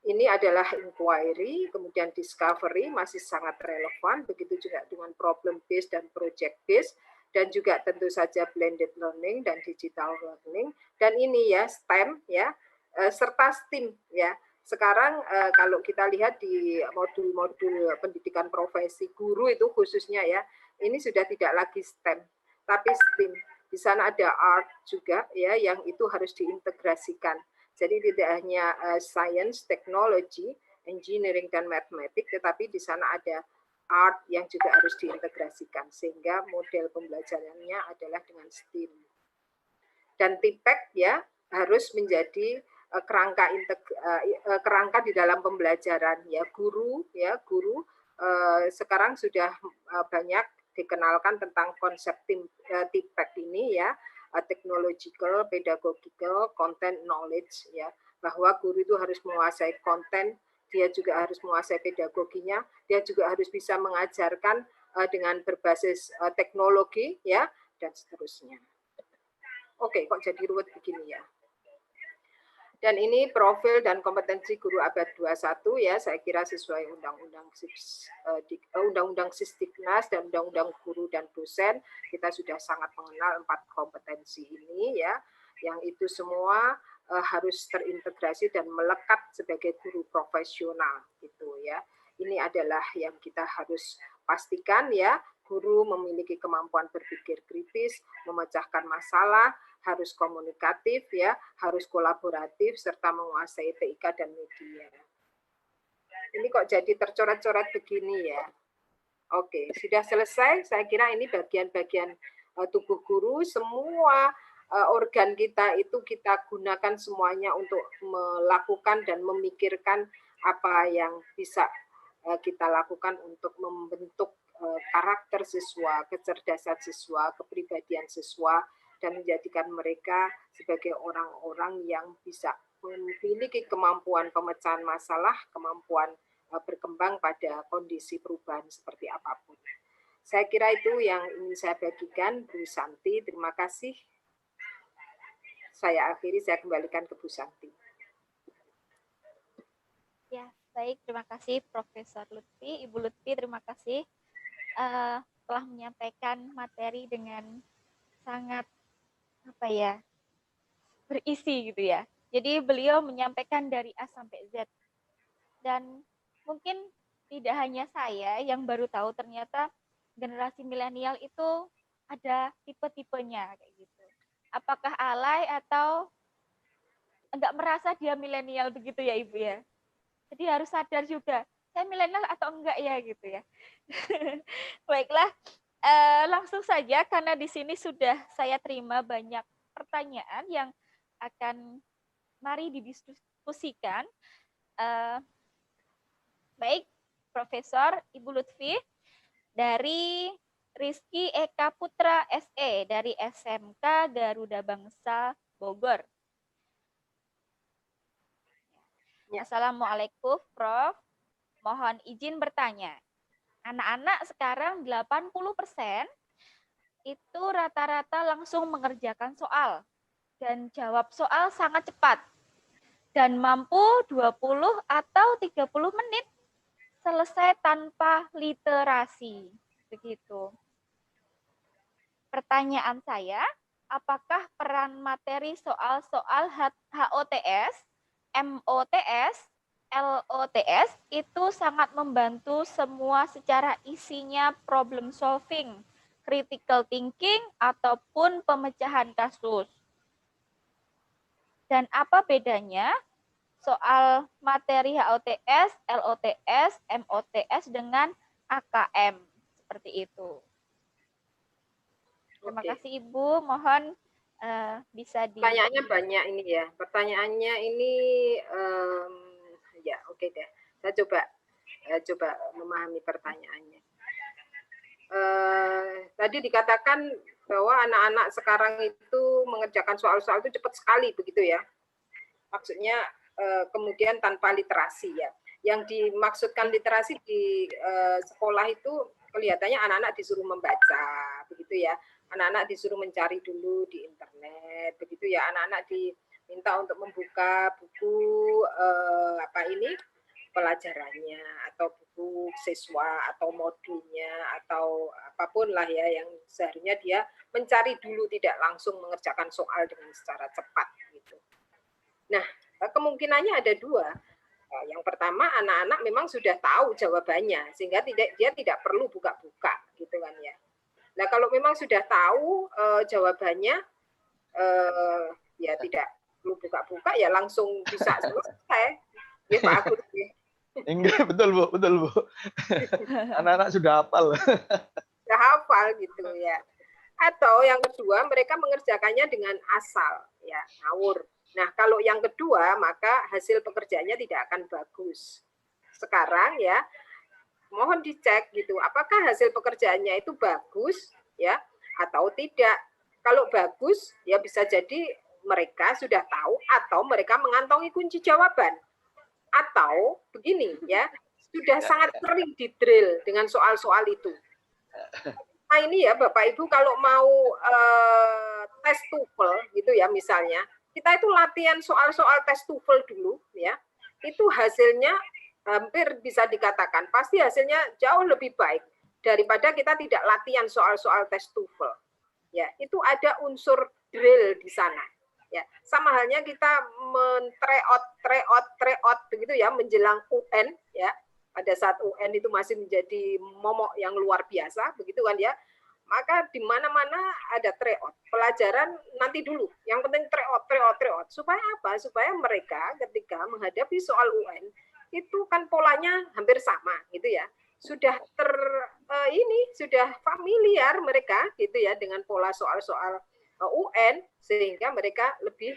Ini adalah inquiry, kemudian discovery masih sangat relevan, begitu juga dengan problem based dan project based, dan juga tentu saja blended learning dan digital learning, dan ini ya STEM ya serta STEAM ya. Sekarang kalau kita lihat di modul-modul pendidikan profesi guru itu khususnya ya, ini sudah tidak lagi STEM, tapi STEAM. Di sana ada art juga ya, yang itu harus diintegrasikan. Jadi tidak hanya science, technology, engineering dan mathematics, tetapi di sana ada art yang juga harus diintegrasikan sehingga model pembelajarannya adalah dengan STEAM. Dan TIPEK ya harus menjadi kerangka di dalam pembelajaran ya guru sekarang sudah banyak dikenalkan tentang konsep TIPEK ini ya, technological, pedagogical, content, knowledge ya, bahwa guru itu harus menguasai konten, dia juga harus menguasai pedagoginya, dia juga harus bisa mengajarkan dengan berbasis teknologi ya dan seterusnya. Oke, kok jadi ruwet begini ya. Dan ini profil dan kompetensi guru abad 21 ya, saya kira sesuai Undang-Undang Sisdiknas dan Undang-Undang Guru dan Dosen, kita sudah sangat mengenal 4 kompetensi ini ya, yang itu semua harus terintegrasi dan melekat sebagai guru profesional gitu ya. Ini adalah yang kita harus pastikan ya, guru memiliki kemampuan berpikir kritis, memecahkan masalah, harus komunikatif ya, harus kolaboratif serta menguasai TIK dan media. Ini kok jadi tercoret-coret begini ya. Oke, sudah selesai. Saya kira ini bagian-bagian tubuh guru, semua organ kita itu kita gunakan semuanya untuk melakukan dan memikirkan apa yang bisa kita lakukan untuk membentuk karakter siswa, kecerdasan siswa, kepribadian siswa, dan menjadikan mereka sebagai orang-orang yang bisa memiliki kemampuan pemecahan masalah, kemampuan berkembang pada kondisi perubahan seperti apapun. Saya kira itu yang ingin saya bagikan, Bu Santi. Terima kasih. Saya akhiri, saya kembalikan ke Bu Santi. Ya, baik. Terima kasih Profesor Lutfi. Ibu Lutfi, terima kasih telah menyampaikan materi dengan sangat berisi gitu ya. Jadi beliau menyampaikan dari A sampai Z. Dan mungkin tidak hanya saya yang baru tahu ternyata generasi milenial itu ada tipe-tipenya kayak gitu. Apakah alay atau enggak merasa dia milenial begitu ya Ibu ya. Jadi harus sadar juga, saya milenial atau enggak ya gitu ya. Baiklah, langsung saja karena di sini sudah saya terima banyak pertanyaan yang akan mari didiskusikan. Baik, Profesor Ibu Lutfi dari Rizky Eka Putra SE dari SMK Garuda Bangsa Bogor. Assalamualaikum Prof. Mohon izin bertanya. Anak-anak sekarang 80% itu rata-rata langsung mengerjakan soal dan jawab soal sangat cepat dan mampu 20 atau 30 menit selesai tanpa literasi. Begitu. Pertanyaan saya, apakah peran materi soal-soal HOTS, MOTS, LOTS itu sangat membantu semua secara isinya problem solving, critical thinking, ataupun pemecahan kasus. Dan apa bedanya soal materi HOTS, LOTS, MOTS dengan AKM? Seperti itu. Terima kasih Ibu, mohon bisa di... Pertanyaannya banyak ini ya. Pertanyaannya ini ya oke deh. Saya coba memahami pertanyaannya. Tadi dikatakan bahwa anak-anak sekarang itu mengerjakan soal-soal itu cepat sekali begitu ya. Maksudnya kemudian tanpa literasi ya. Yang dimaksudkan literasi di sekolah itu kelihatannya anak-anak disuruh membaca begitu ya. Anak-anak disuruh mencari dulu di internet begitu ya. Anak-anak diminta untuk membuka buku pelajarannya atau buku siswa atau modulnya atau apapun lah ya yang seharusnya dia mencari dulu, tidak langsung mengerjakan soal dengan secara cepat gitu. Nah, kemungkinannya ada dua. Yang pertama, anak-anak memang sudah tahu jawabannya sehingga dia tidak perlu buka-buka gitu kan ya. Nah, kalau memang sudah tahu jawabannya ya tidak perlu buka-buka ya langsung bisa selesai. Ya Pak Agus. Enggak, betul Bu, betul Bu. Anak-anak sudah hafal. Sudah hafal gitu ya. Atau yang kedua, mereka mengerjakannya dengan asal, ya, ngawur. Nah, kalau yang kedua, maka hasil pekerjaannya tidak akan bagus. Sekarang ya, mohon dicek gitu, apakah hasil pekerjaannya itu bagus, ya, atau tidak. Kalau bagus, ya bisa jadi mereka sudah tahu atau mereka mengantongi kunci jawaban. Atau begini ya, sudah sangat sering di-drill dengan soal-soal itu. Nah ini ya Bapak Ibu kalau mau tes TOEFL gitu ya misalnya, kita itu latihan soal-soal tes TOEFL dulu ya, itu hasilnya hampir bisa dikatakan pasti hasilnya jauh lebih baik daripada kita tidak latihan soal-soal tes TOEFL. Ya, itu ada unsur drill di sana. Ya, sama halnya kita tryout begitu ya menjelang UN ya. Pada saat UN itu masih menjadi momok yang luar biasa begitu kan ya. Maka di mana-mana ada tryout. Pelajaran nanti dulu. Yang penting tryout. Supaya apa? Supaya mereka ketika menghadapi soal UN itu kan polanya hampir sama gitu ya. Sudah sudah familiar mereka gitu ya dengan pola soal-soal UN sehingga mereka lebih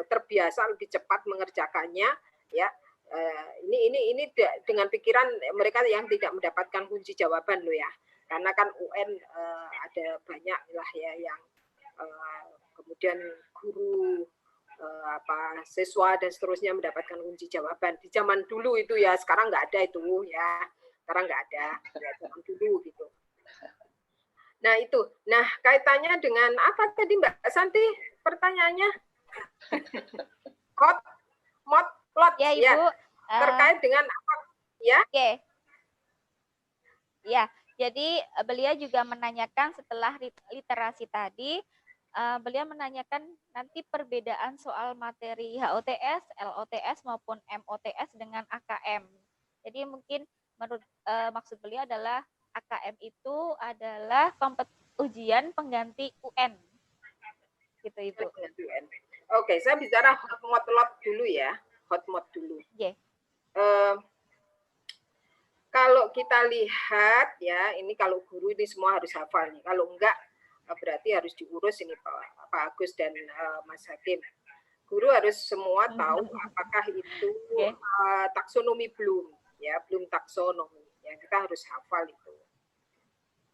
terbiasa, lebih cepat mengerjakannya ya. Ini dengan pikiran mereka yang tidak mendapatkan kunci jawaban loh ya, karena kan UN ada banyak lah ya yang kemudian guru siswa dan seterusnya mendapatkan kunci jawaban di zaman dulu itu ya, sekarang nggak ada itu ya, sekarang nggak ada ya, zaman dulu gitu. Nah itu, nah kaitannya dengan apa tadi Mbak Santi pertanyaannya? Lot ya Ibu. Ya, terkait dengan apa ya? Oke. Ya, jadi beliau juga menanyakan setelah literasi tadi, beliau menanyakan nanti perbedaan soal materi HOTS, LOTS maupun MOTS dengan AKM. Jadi mungkin menurut maksud beliau adalah AKM itu adalah ujian pengganti UN. Gitu Ibu. Oke, saya bicara hot mode lot dulu ya. Hot mode dulu. Yeah. Kalau kita lihat ya, ini kalau guru ini semua harus hafal nih. Kalau enggak berarti harus diurus ini Pak Agus dan Mas Hakim. Guru harus semua tahu apakah itu taksonomi Bloom ya, Bloom taksonomi. Ya, kita harus hafal itu.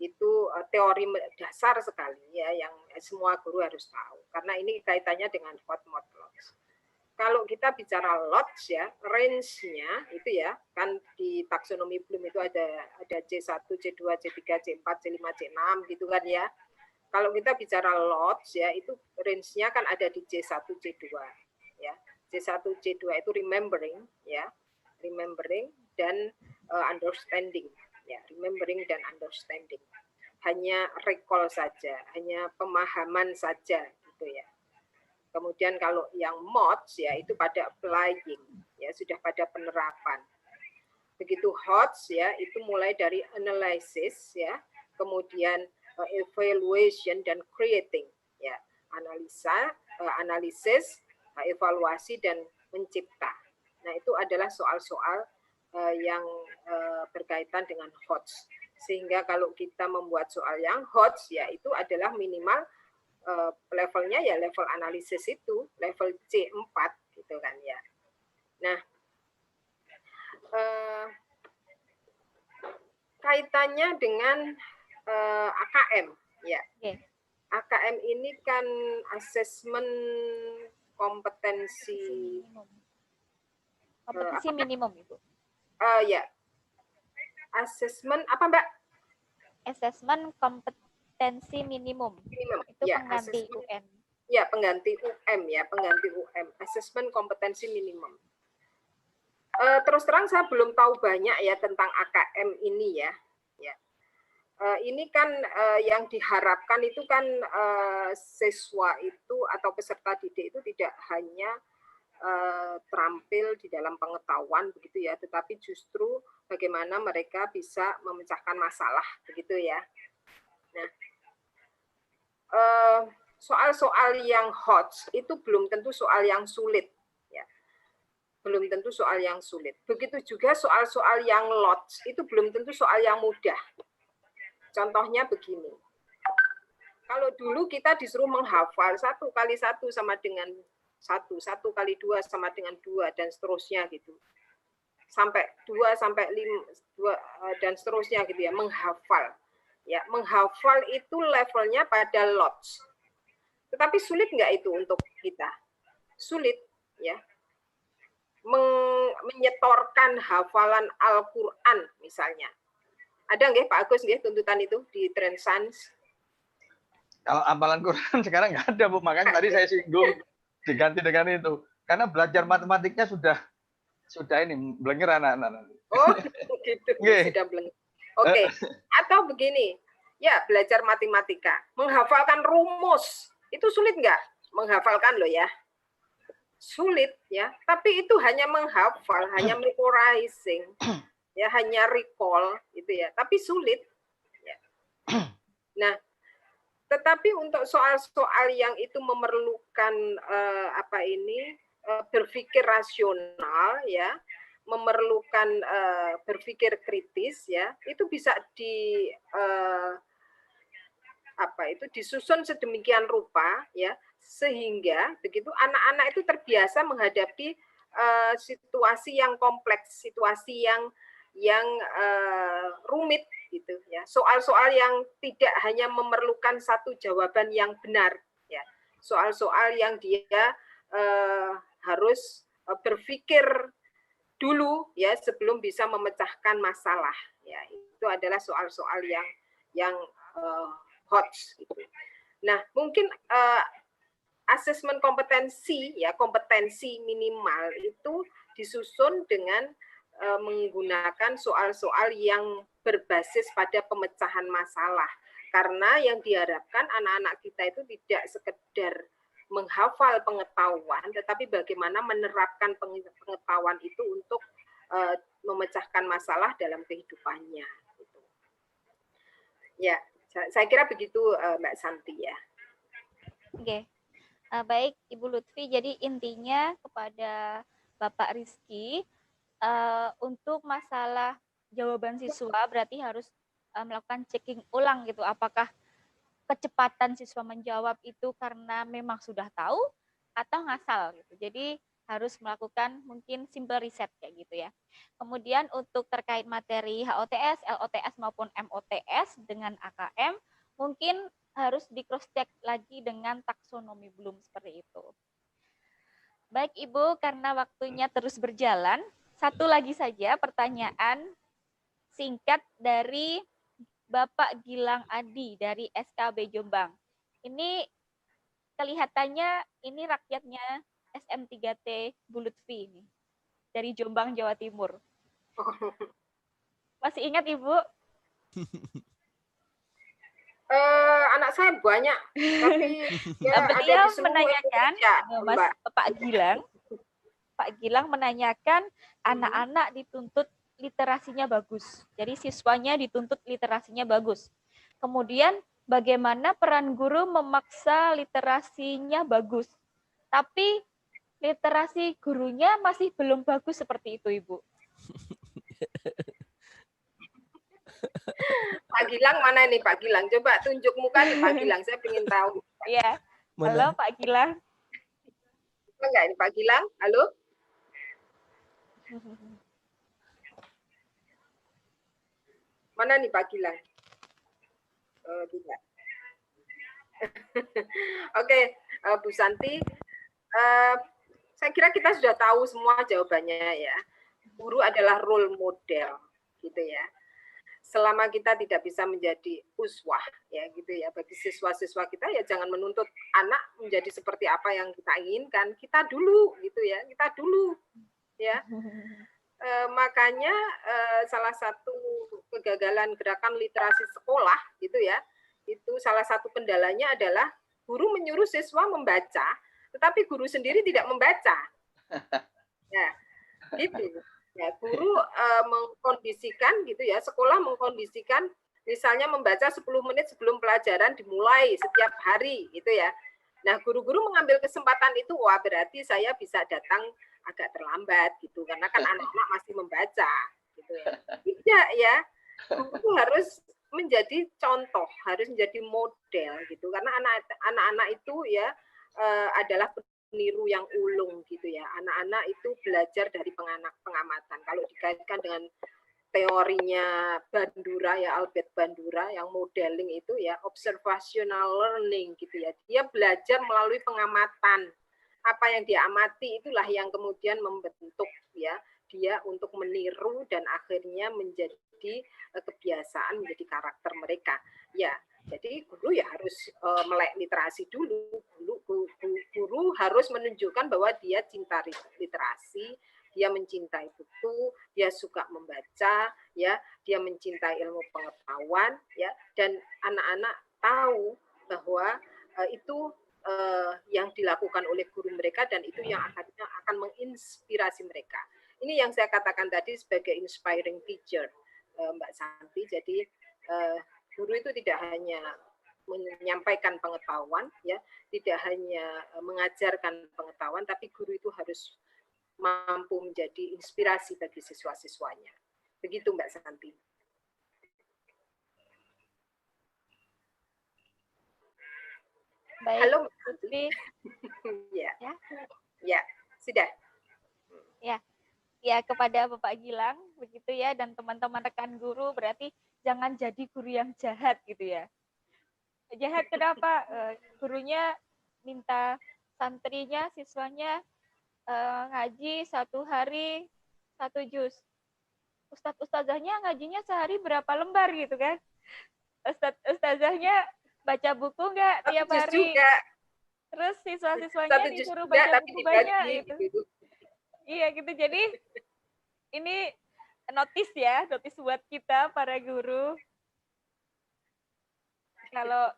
Itu teori dasar sekali ya yang semua guru harus tahu karena ini kaitannya dengan hot mode lots. Kalau kita bicara lots ya, range-nya itu ya, kan di taksonomi Bloom itu ada C1, C2, C3, C4, C5, C6 gitu kan ya. Kalau kita bicara lots ya, itu range-nya kan ada di C1, C2 ya. C1, C2 itu remembering ya, remembering dan understanding ya, remembering dan understanding. Hanya recall saja, hanya pemahaman saja gitu ya. Kemudian kalau yang mods ya itu pada applying ya, sudah pada penerapan. Begitu HOTS ya itu mulai dari analysis ya, kemudian evaluation dan creating ya, analisa, analisis, evaluasi dan mencipta. Nah itu adalah soal-soal yang berkaitan dengan HOTS. Sehingga kalau kita membuat soal yang HOTS ya itu adalah minimal levelnya ya level analisis itu level C4 gitu kan ya. Nah kaitannya dengan AKM ya. AKM ini kan asesmen kompetensi minimum Ibu. Ya. Asesmen apa Mbak? Asesmen kompetensi minimum. Itu ya, pengganti UN. Ya, pengganti UM ya, pengganti UM. Asesmen kompetensi minimum. Terus terang saya belum tahu banyak ya tentang AKM ini ya. Ini kan yang diharapkan itu kan siswa itu atau peserta didik itu tidak hanya terampil di dalam pengetahuan begitu ya, tetapi justru bagaimana mereka bisa memecahkan masalah begitu ya. Nah, soal-soal yang hot itu belum tentu soal yang sulit ya. belum tentu soal yang sulit. Begitu juga soal-soal yang lots, itu belum tentu soal yang mudah. Contohnya begini. Kalau dulu kita disuruh menghafal 1 kali 1 sama dengan 1, 1 kali 2 sama dengan 2, dan seterusnya gitu. Sampai 2 sampai 5 dan seterusnya gitu ya, menghafal. Ya, menghafal itu levelnya pada lots. Tetapi sulit nggak itu untuk kita? Sulit, ya. Menyetorkan hafalan Al-Qur'an misalnya. Ada nggih Pak Agus nggih tuntutan itu di Trend Science? Kalau hafalan Quran sekarang nggak ada, Bu. Makanya tadi saya singgung diganti dengan itu. Karena belajar matematiknya sudah ini blenger anak-anak. Oh, gitu. Sudah blenger. Oke. Atau begini, ya belajar matematika, menghafalkan rumus itu sulit nggak? Menghafalkan loh ya, sulit ya. Tapi itu hanya menghafal, hanya memorizing, ya hanya recall gitu ya. Tapi sulit. Ya. Nah, tetapi untuk soal-soal yang itu memerlukan berpikir rasional ya, memerlukan berpikir kritis ya, itu bisa disusun sedemikian rupa ya, sehingga begitu anak-anak itu terbiasa menghadapi situasi yang kompleks, situasi yang rumit gitu ya. Soal-soal yang tidak hanya memerlukan satu jawaban yang benar ya. Soal-soal yang dia harus berpikir dulu ya sebelum bisa memecahkan masalah ya. Itu adalah soal-soal yang hot gitu. Nah, mungkin asesmen kompetensi ya, kompetensi minimal itu disusun dengan menggunakan soal-soal yang berbasis pada pemecahan masalah. Karena yang diharapkan anak-anak kita itu tidak sekedar menghafal pengetahuan, tetapi bagaimana menerapkan pengetahuan itu untuk memecahkan masalah dalam kehidupannya. Gitu. Ya, saya kira begitu Mbak Santi ya. Oke, baik Ibu Lutfi. Jadi intinya kepada Bapak Rizky, untuk masalah jawaban siswa berarti harus melakukan checking ulang gitu. Apakah kecepatan siswa menjawab itu karena memang sudah tahu atau ngasal gitu. Jadi harus melakukan mungkin simple reset kayak gitu ya. Kemudian untuk terkait materi HOTS, LOTS maupun MOTS dengan AKM mungkin harus di cross check lagi dengan taksonomi Bloom seperti itu. Baik Ibu, karena waktunya terus berjalan, satu lagi saja pertanyaan singkat dari Bapak Gilang Adi dari SKB Jombang. Ini kelihatannya ini rakyatnya SM3T Bu Lutfi ini dari Jombang, Jawa Timur. Masih ingat Ibu? Anak saya banyak, tapi ya beliau ada di menanyakan, Indonesia, Pak Gilang menanyakan anak-anak dituntut literasinya bagus. Jadi siswanya dituntut literasinya bagus. Kemudian bagaimana peran guru memaksa literasinya bagus. Tapi literasi gurunya masih belum bagus seperti itu, Ibu. Pak Gilang mana ini Pak Gilang? Coba tunjuk muka nih Pak Gilang, saya ingin tahu. Iya. Halo Pak Gilang. Enggak ini Pak Gilang? Halo? Mana nih Pak Gilang? Tidak. Oke, Bu Santi, saya kira kita sudah tahu semua jawabannya ya. Guru adalah role model, gitu ya. Selama kita tidak bisa menjadi uswah, ya gitu ya, bagi siswa-siswa kita ya jangan menuntut anak menjadi seperti apa yang kita inginkan. Kita dulu, gitu ya, kita dulu, ya. Makanya salah satu kegagalan gerakan literasi sekolah gitu ya, itu salah satu kendalanya adalah guru menyuruh siswa membaca, tetapi guru sendiri tidak membaca. Ya, gitu. Ya, guru mengkondisikan gitu ya, sekolah mengkondisikan misalnya membaca 10 menit sebelum pelajaran dimulai setiap hari gitu ya. Nah, guru-guru mengambil kesempatan itu, wah berarti saya bisa datang agak terlambat gitu, karena kan anak-anak masih membaca gitu ya. Tidak ya, guru harus menjadi contoh, harus menjadi model gitu, karena anak-anak itu ya adalah peniru yang ulung gitu ya. Anak-anak itu belajar dari pengamatan. Kalau dikaitkan dengan teorinya Bandura ya, Albert Bandura yang modeling itu ya, observational learning gitu ya. Dia belajar melalui pengamatan. Apa yang dia amati itulah yang kemudian membentuk ya dia untuk meniru dan akhirnya menjadi kebiasaan, menjadi karakter mereka. Ya, jadi guru ya harus melek literasi dulu. Guru harus menunjukkan bahwa dia cinta literasi, dia mencintai buku, dia suka membaca, ya, dia mencintai ilmu pengetahuan, ya, dan anak-anak tahu bahwa itu yang dilakukan oleh guru mereka dan itu yang akan menginspirasi mereka. Ini yang saya katakan tadi sebagai inspiring teacher, Mbak Santi. Jadi guru itu tidak hanya menyampaikan pengetahuan, ya, tidak hanya mengajarkan pengetahuan, tapi guru itu harus mampu menjadi inspirasi bagi siswa-siswanya. Begitu Mbak Santi. Baik, halo Mbak Lutfi. ya. Ya. Ya, sudah. Ya. Ya, kepada Bapak Gilang begitu ya, dan teman-teman rekan guru, berarti jangan jadi guru yang jahat gitu ya. Jahat kenapa? Gurunya minta santrinya, siswanya ngaji 1 hari 1 juz. Ustazahnya ngajinya sehari berapa lembar gitu kan? Ustazahnya baca buku nggak tiap hari? Juga. Terus siswa-siswanya disuruh baca buku banyak gitu. Iya gitu. Jadi ini notis ya, notis buat kita para guru. Kalau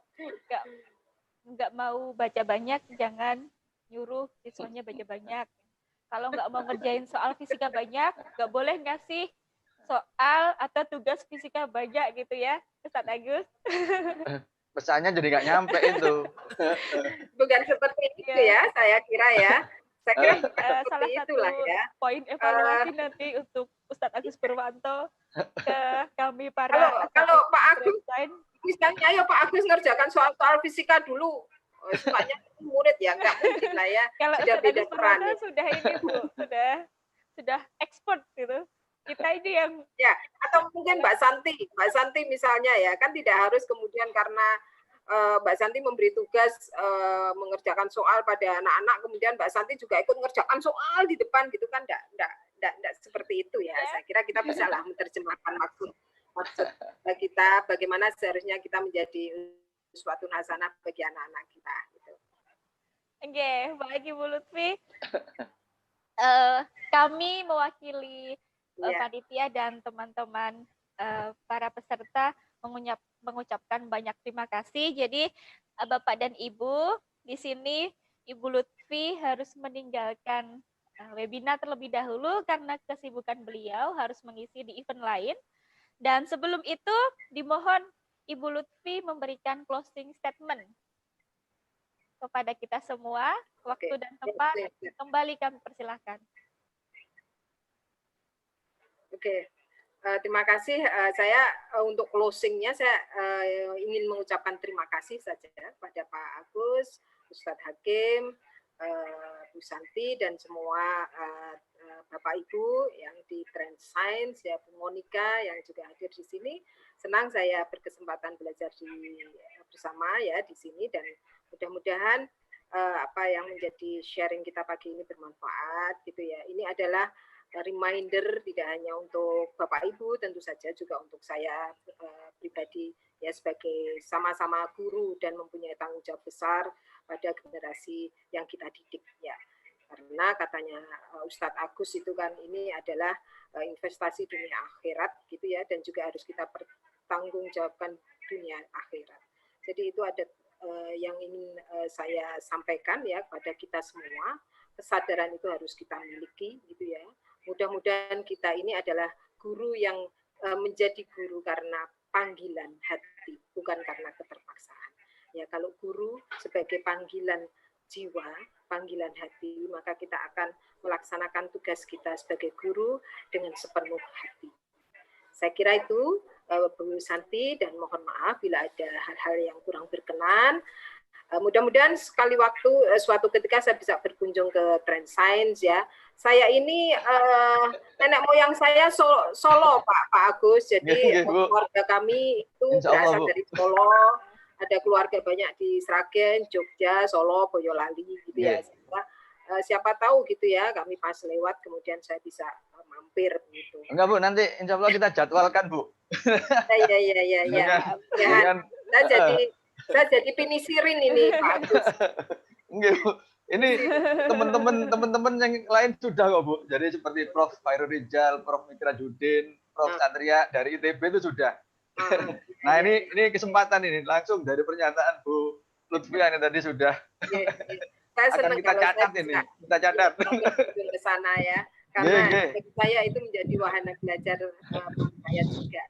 nggak mau baca banyak, jangan nyuruh siswanya baca banyak. Kalau nggak mau ngerjain soal fisika banyak, nggak boleh ngasih soal atau tugas fisika banyak gitu ya, Ustadz Agus. Pesannya jadi nggak nyampe itu. Bukan seperti itu ya, saya kira ya. Saya kira salah satu ya. poin evaluasi nanti untuk Ustadz Agus Purwanto ke kami para kalau Pak Agus misalnya ayo Pak Agus ngerjakan soal fisika dulu, sukanya murid ya, nggak mungkin lah ya. Kalau sudah beda peran sudah ini Bu, sudah expert gitu. Kita ini yang ya, atau mungkin Mbak Santi misalnya ya, kan tidak harus kemudian karena Mbak Santi memberi tugas mengerjakan soal pada anak-anak, kemudian Mbak Santi juga ikut mengerjakan soal di depan gitu kan, enggak seperti itu ya. Saya kira kita bisa lah menerjemahkan maksud kita, bagaimana seharusnya kita menjadi suatu hasanah bagi anak-anak kita. Gitu. Oke, baik Ibu Lutfi. Kami mewakili panitia dan teman-teman para peserta mengucapkan banyak terima kasih. Jadi Bapak dan Ibu, di sini Ibu Lutfi harus meninggalkan webinar terlebih dahulu karena kesibukan beliau harus mengisi di event lain. Dan sebelum itu dimohon Ibu Lutfi memberikan closing statement kepada kita semua. Waktu dan tempat kembali kami persilahkan. Oke. Terima kasih. Saya untuk closingnya saya ingin mengucapkan terima kasih saja pada Pak Agus, Ustadz Hakim, Bu Santi dan semua Bapak Ibu yang di Trend Science, ya Bu Monica yang juga hadir di sini. Senang saya berkesempatan belajar bersama ya di sini dan mudah-mudahan apa yang menjadi sharing kita pagi ini bermanfaat gitu ya. Ini adalah reminder tidak hanya untuk Bapak Ibu, tentu saja juga untuk saya pribadi ya sebagai sama-sama guru dan mempunyai tanggung jawab besar pada generasi yang kita didik ya. Karena katanya Ustadz Agus itu kan ini adalah investasi dunia akhirat gitu ya, dan juga harus kita pertanggungjawabkan dunia akhirat. Jadi itu ada yang ingin saya sampaikan ya kepada kita semua. Kesadaran itu harus kita miliki gitu ya. Mudah-mudahan kita ini adalah guru yang menjadi guru karena panggilan hati, bukan karena keterpaksaan. Ya, kalau guru sebagai panggilan jiwa, panggilan hati, maka kita akan melaksanakan tugas kita sebagai guru dengan sepenuh hati. Saya kira itu Bu Santi, dan mohon maaf bila ada hal-hal yang kurang berkenan. Mudah-mudahan sekali waktu suatu ketika saya bisa berkunjung ke Trend Science ya. Saya ini nenek moyang saya Solo Pak Agus, jadi keluarga kami itu berasal dari Solo. Ada keluarga banyak di Sragen, Jogja, Solo, Boyolali gitu ya. Siapa tahu gitu ya, kami pas lewat kemudian saya bisa mampir gitu. Enggak Bu, nanti insya Allah kita jadwalkan Bu. Ya. Saya jadi penisirin ini Pak Agus. Enggak Bu. Ini teman-teman yang lain sudah kok Bu. Jadi seperti Prof. Khairul Rijal, Prof. Mitra Judin, Prof. Satria dari ITB itu sudah. Nah ini kesempatan ini langsung dari pernyataan Bu Lutfia yang tadi sudah. Saya akan senang kita catat ini, kita catat ke sana ya, karena bagi saya itu menjadi wahana belajar saya juga.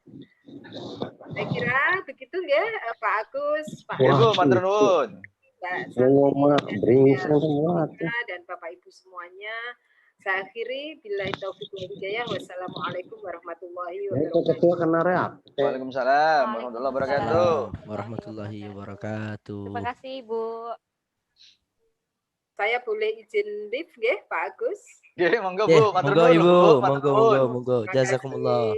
Saya kira begitu ya Pak Agus, Pak Ibu matur nuwun. Dan Bapak Ibu semuanya. Saya akhiri, billahi taufiq wal hidayah. Wassalamualaikum warahmatullahi wabarakatuh. Waalaikumsalam warahmatullahi wabarakatuh. Warahmatullahi wabarakatuh. Terima kasih Bu. Saya boleh izin live nggih Pak Agus? Nggih, monggo Bu, matur nuwun. Monggo Monggo. Jazakumullah.